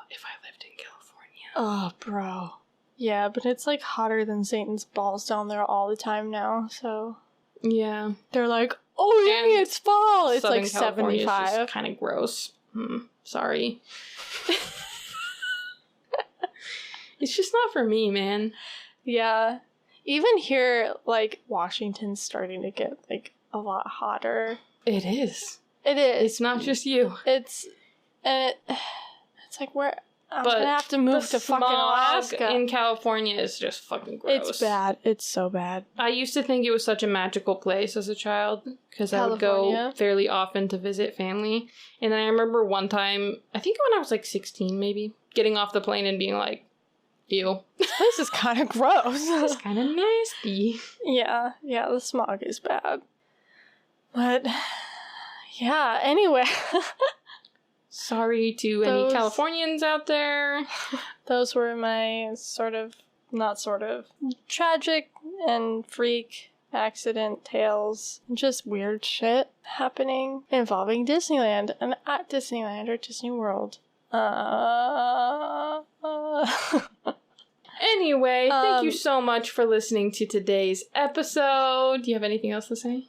if I lived in California. Oh, bro. Yeah, but it's like hotter than Satan's balls down there all the time now, so. Yeah. They're like, oh, yeah, it's fall. It's Southern like California 75. Is just kind of gross. Sorry. It's just not for me, man. Yeah. Even here, like, Washington's starting to get, like, a lot hotter. It is. It is. It's not just you. It's like where I'm gonna have to move to fucking Alaska. In California is just fucking gross. It's bad. It's so bad. I used to think it was such a magical place as a child because I would go fairly often to visit family. And then I remember one time, I think when I was like 16 maybe, getting off the plane and being like, ew. This place is kind of gross. It's kind of nasty. Yeah, the smog is bad. But, yeah, anyway. Sorry to any Californians out there. Those were my tragic and freak accident tales. Just weird shit happening involving Disneyland and at Disneyland or Disney World. Anyway, thank you so much for listening to today's episode. Do you have anything else to say?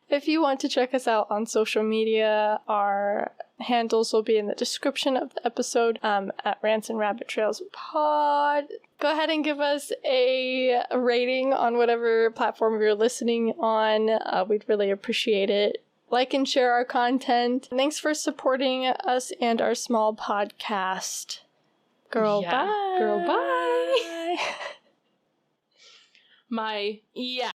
If you want to check us out on social media, our handles will be in the description of the episode at Rants and Rabbit Trails Pod. Go ahead and give us a rating on whatever platform you're listening on. We'd really appreciate it. like and share our content. Thanks for supporting us and our small podcast. Girl, bye. Girl, bye. Yeah.